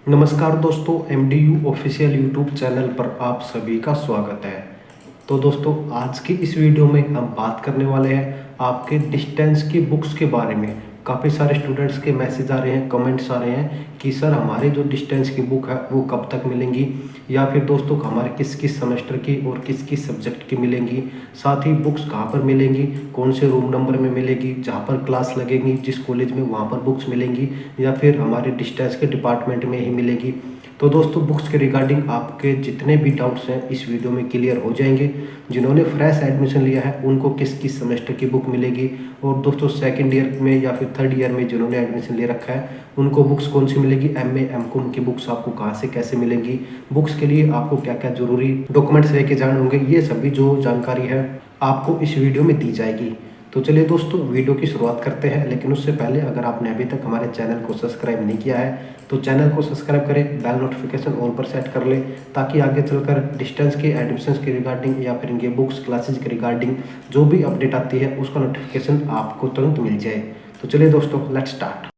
नमस्कार दोस्तों, MDU official YouTube channel पर आप सभी का स्वागत है। तो दोस्तों, आज की इस वीडियो में हम बात करने वाले हैं आपके डिस्टेंस की बुक्स के बारे में। काफ़ी सारे स्टूडेंट्स के मैसेज आ रहे हैं, कमेंट्स आ रहे हैं कि सर हमारे जो डिस्टेंस की बुक है वो कब तक मिलेंगी, या फिर दोस्तों हमारे किस किस सेमेस्टर की और किस किस सब्जेक्ट की मिलेंगी। साथ ही बुक्स कहाँ पर मिलेंगी, कौन से रूम नंबर में मिलेगी, जहाँ पर क्लास लगेगी जिस कॉलेज में वहाँ पर बुक्स मिलेंगी, या फिर हमारे डिस्टेंस के डिपार्टमेंट में ही मिलेगी। तो दोस्तों, बुक्स के रिगार्डिंग आपके जितने भी डाउट्स हैं इस वीडियो में क्लियर हो जाएंगे। जिन्होंने फ्रेश एडमिशन लिया है उनको किस किस सेमेस्टर की बुक मिलेगी, और दोस्तों सेकंड ईयर में या फिर थर्ड ईयर में जिन्होंने एडमिशन ले रखा है उनको बुक्स कौन सी मिलेगी, एमए एमकॉम की बुक्स आपको कहाँ से कैसे मिलेंगी, बुक्स के लिए आपको क्या क्या जरूरी डॉक्यूमेंट्स लेके जाने होंगे, ये सभी जो जानकारी है आपको इस वीडियो में दी जाएगी। तो चलिए दोस्तों, वीडियो की शुरुआत करते हैं। लेकिन उससे पहले अगर आपने अभी तक हमारे चैनल को सब्सक्राइब नहीं किया है तो चैनल को सब्सक्राइब करें, बेल नोटिफिकेशन ऑल पर सेट कर लें, ताकि आगे चलकर डिस्टेंस के एडमिशन्स के रिगार्डिंग या फिर इनके बुक्स क्लासेज के रिगार्डिंग जो भी अपडेट आती है उसका नोटिफिकेशन आपको तुरंत मिल जाए। तो चलिए दोस्तों, लेट्स स्टार्ट।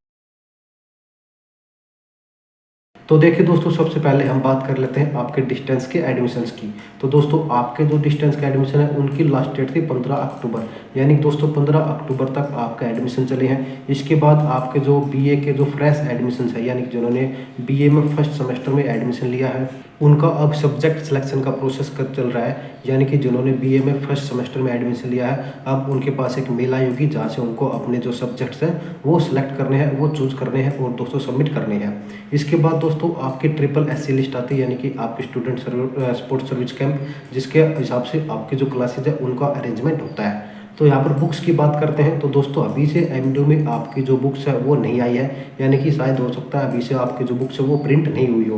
तो देखिए दोस्तों, सबसे पहले हम बात कर लेते हैं आपके डिस्टेंस के एडमिशन्स की। तो दोस्तों, आपके जो डिस्टेंस के एडमिशन है उनकी लास्ट डेट थी 15 अक्टूबर, यानी दोस्तों 15 अक्टूबर तक आपका एडमिशन चले हैं। इसके बाद आपके जो बीए के जो फ्रेश एडमिशन है, यानी जिन्होंने बीए में फर्स्ट सेमेस्टर में एडमिशन लिया है उनका अब सब्जेक्ट सिलेक्शन का प्रोसेस कब चल रहा है। यानी कि जिन्होंने बीए में फर्स्ट सेमेस्टर में एडमिशन लिया है अब उनके पास एक मेल आई होगी जहाँ से उनको अपने जो सब्जेक्ट्स हैं वो सिलेक्ट करने हैं, वो चूज करने हैं और दोस्तों सबमिट करने हैं। इसके बाद दोस्तों आपकी ट्रिपल एससी लिस्ट आती है, यानी कि आपकी स्टूडेंट स्पोर्ट्स सर्विस कैंप, जिसके हिसाब से आपके जो क्लासेज है उनका अरेंजमेंट होता है। तो यहाँ पर बुक्स की बात करते हैं तो दोस्तों अभी से एमडीयू में आपकी जो बुक्स है वो नहीं आई है, यानी कि शायद हो सकता है अभी से आपकी जो बुक्स है वो प्रिंट नहीं हुई हो।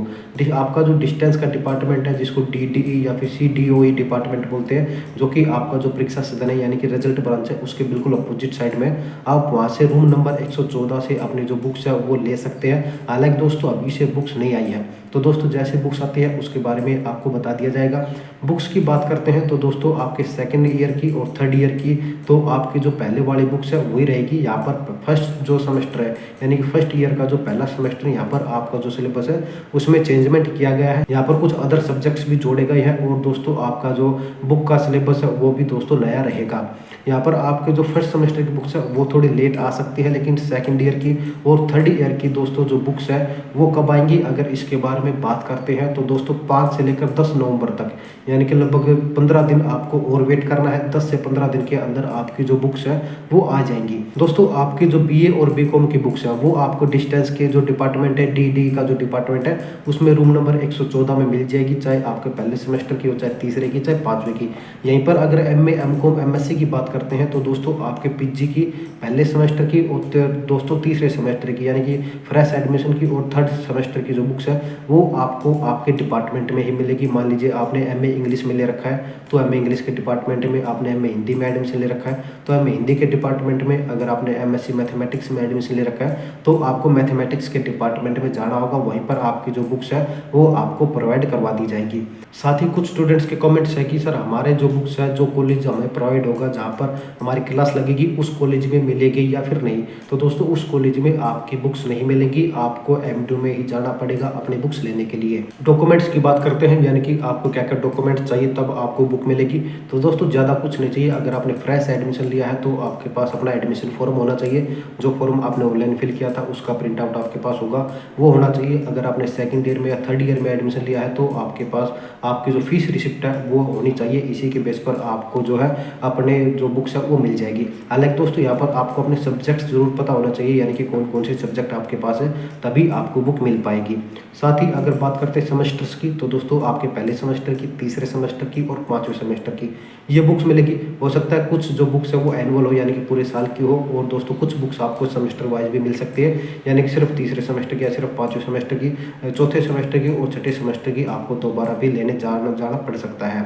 आपका जो डिस्टेंस का डिपार्टमेंट है जिसको डीडीई या फिर सीडीओई डिपार्टमेंट बोलते हैं, जो कि आपका जो परीक्षा सदन है यानी कि रिजल्ट ब्रांच है उसके बिल्कुल अपोजिट साइड में, आप वहाँ से रूम नंबर 114 से अपनी जो बुक्स है वो ले सकते हैं। हालांकि दोस्तों अभी से बुक्स नहीं आई है, तो दोस्तों जैसे बुक्स आती है उसके बारे में आपको बता दिया जाएगा। बुक्स की बात करते हैं तो दोस्तों आपके सेकंड ईयर की और थर्ड ईयर की तो आपकी जो पहले वाली बुक्स है वही रहेगी। यहाँ पर फर्स्ट जो सेमेस्टर है यानी कि फर्स्ट ईयर का जो पहला सेमेस्टर, यहाँ पर आपका जो सिलेबस है उसमें चेंजमेंट किया गया है। यहाँ पर कुछ अदर सब्जेक्ट्स भी जोड़े गए हैं और दोस्तों आपका जो बुक का सिलेबस है वो भी दोस्तों नया रहेगा। यहाँ पर आपके जो फर्स्ट सेमेस्टर की बुक्स है वो थोड़ी लेट आ सकती है, लेकिन सेकंड ईयर की और थर्ड ईयर की दोस्तों जो बुक्स है वो कब आएंगी अगर इसके बारे में बात करते हैं तो दोस्तों 5 से लेकर 10 नवंबर तक, यानी कि लगभग 15 दिन आपको और वेट करना है। 10 से 15 दिन के अंदर आपकी जो बुक्स है वो आ जाएंगी। दोस्तों आपकी जो बीए और बीकॉम की बुक्स है वो आपको डिस्टेंस के जो डिपार्टमेंट है डी का जो डिपार्टमेंट है उसमें रूम नंबर 114 में मिल जाएगी, चाहे आपके पहले सेमेस्टर की हो, चाहे तीसरे की, चाहे पाँचवें की। यहीं पर अगर एमए एमकॉम एमएससी की बात करते हैं तो दोस्तों आपके पीजी की पहले सेमेस्टर की और दोस्तों तीसरे सेमेस्टर की, यानी कि फ्रेश एडमिशन की और थर्ड सेमेस्टर की जो बुक्स है वो आपको आपके डिपार्टमेंट में ही मिलेगी। मान लीजिए आपने एमए इंग्लिश में ले रखा है तो एमए इंग्लिश के डिपार्टमेंट में, आपने एमए हिंदी में एडमिशन ले रखा है तो एमए हिंदी के डिपार्टमेंट में, अगर आपने एमएससी मैथमेटिक्स में एडमिशन ले रखा है तो आपको मैथमेटिक्स के डिपार्टमेंट में जाना होगा, वहीं पर आपकी जो बुक्स है वो आपको प्रोवाइड करवा दी जाएगी। साथ ही कुछ स्टूडेंट्स के कमेंट्स है कि सर हमारे जो बुक्स है जो कॉलेज हमें प्रोवाइड होगा जहाँ पर हमारी क्लास लगेगी उस कॉलेज में मिलेगी या फिर नहीं। तो दोस्तों उस कॉलेज में आपकी बुक्स नहीं मिलेंगी, आपको एमडीयू में ही जाना पड़ेगा अपनी बुक्स लेने के लिए। डॉक्यूमेंट्स की बात करते हैं, यानी कि आपको क्या क्या डॉक्यूमेंट्स चाहिए तब आपको बुक मिलेगी। तो दोस्तों ज़्यादा कुछ नहीं चाहिए। अगर आपने फ्रेश एडमिशन लिया है तो आपके पास अपना एडमिशन फॉर्म होना चाहिए, जो फॉर्म आपने ऑनलाइन फिल किया था उसका प्रिंट आउट आपके पास होगा वो होना चाहिए। अगर आपने सेकंड ईयर में या थर्ड ईयर में एडमिशन लिया है तो आपके पास आपकी जो फीस रिसिप्ट है वो होनी चाहिए। इसी के बेस पर आपको जो है अपने जो बुक्स है वो मिल जाएगी। हालांकि दोस्तों यहाँ पर आपको अपने सब्जेक्ट्स जरूर पता होना चाहिए, यानी कि कौन कौन से सब्जेक्ट आपके पास है, तभी आपको बुक मिल पाएगी। साथ ही अगर बात करते हैं सेमेस्टर्स की तो दोस्तों आपके पहले सेमेस्टर की, तीसरे सेमेस्टर की और पाँचवें सेमेस्टर की ये बुक्स मिलेगी। हो सकता है कुछ जो बुक्स है वो एनुअल हो यानी कि पूरे साल की हो, और दोस्तों कुछ बुक्स आपको सेमेस्टर वाइज भी मिल सकती है, यानी कि सिर्फ तीसरे सेमेस्टर की या सिर्फ पाँचवें सेमेस्टर की, चौथे सेमेस्टर की और छठे सेमेस्टर की आपको दोबारा भी लेने जाना पड़ सकता है।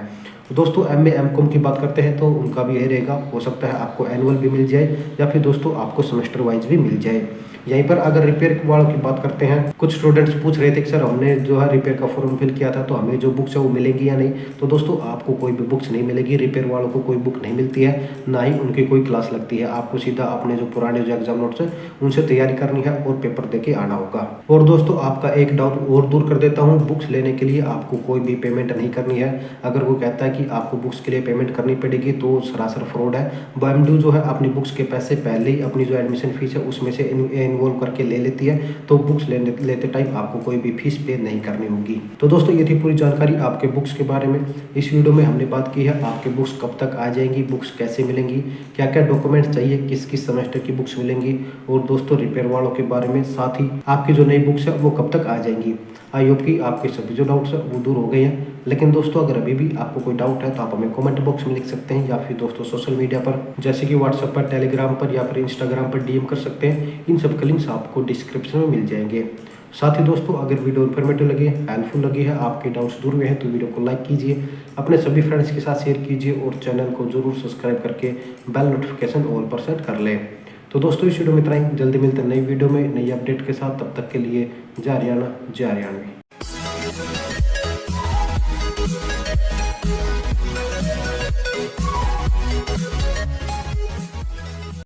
दोस्तों एमए एमकॉम की बात करते हैं तो उनका भी यही रहेगा, हो सकता है आपको एनुअल भी मिल जाए या फिर दोस्तों आपको सेमेस्टर वाइज भी मिल जाए। यहीं पर अगर रिपेयर वालों की बात करते हैं, कुछ स्टूडेंट्स पूछ रहे थे कि सर हमने जो है रिपेयर का फॉर्म फिल किया था तो हमें जो बुक्स है वो मिलेंगी या नहीं। तो दोस्तों आपको कोई भी बुक्स नहीं मिलेगी, रिपेयर वालों को कोई बुक नहीं मिलती है, ना ही उनकी कोई क्लास लगती है। आपको सीधा अपने जो पुराने जो एग्जाम नोट्स है उनसे तैयारी करनी है और पेपर दे के आना होगा। और दोस्तों आपका एक डाउट और दूर कर देता हूँ, बुक्स लेने के लिए आपको कोई भी पेमेंट नहीं करनी है। अगर वो कहता है कि आपको बुक्स के लिए पेमेंट करनी पड़ेगी तो सरासर फ्रॉड है। बायमडू जो है अपनी बुक्स के पैसे पहले ही अपनी जो एडमिशन फीस है उसमें से इन्वॉल्व करके ले लेती है, तो बुक्स लेते टाइम आपको कोई भी फीस पे नहीं करनी होगी। तो दोस्तों ये थी पूरी जानकारी आपके बुक्स के बारे में। इस वीडियो में हमने बात की है आपके बुक्स कब तक आ जाएंगी, बुक्स कैसे मिलेंगी, क्या क्या डॉक्यूमेंट चाहिए, किस किस सेमेस्टर की बुक्स मिलेंगी, और दोस्तों रिपेयर वालों के बारे में, साथ ही आपकी जो नई बुक्स है वो कब तक आ जाएंगी। आई होप कि आपके सभी जो डाउट्स है वो दूर हो गए हैं। लेकिन दोस्तों अगर अभी भी आपको कोई डाउट है तो आप हमें कमेंट बॉक्स में लिख सकते हैं, या फिर दोस्तों सोशल मीडिया पर जैसे कि व्हाट्सएप पर, टेलीग्राम पर या फिर इंस्टाग्राम पर डीएम कर सकते हैं। इन सब के लिंक्स आपको डिस्क्रिप्शन में मिल जाएंगे। साथ ही दोस्तों अगर वीडियो इन्फॉर्मेटिव लगी है, हेल्पफुल लगी है, आपके डाउट्स दूर हुए हैं, तो वीडियो को लाइक कीजिए, अपने सभी फ्रेंड्स के साथ शेयर कीजिए और चैनल को जरूर सब्सक्राइब करके बेल नोटिफिकेशन ऑल पर सेट कर लें। तो दोस्तों इस वीडियो में इतना ही, जल्दी मिलते हैं नई वीडियो में नई अपडेट के साथ। तब तक के लिए जय हरियाणा जय हरियाणवी।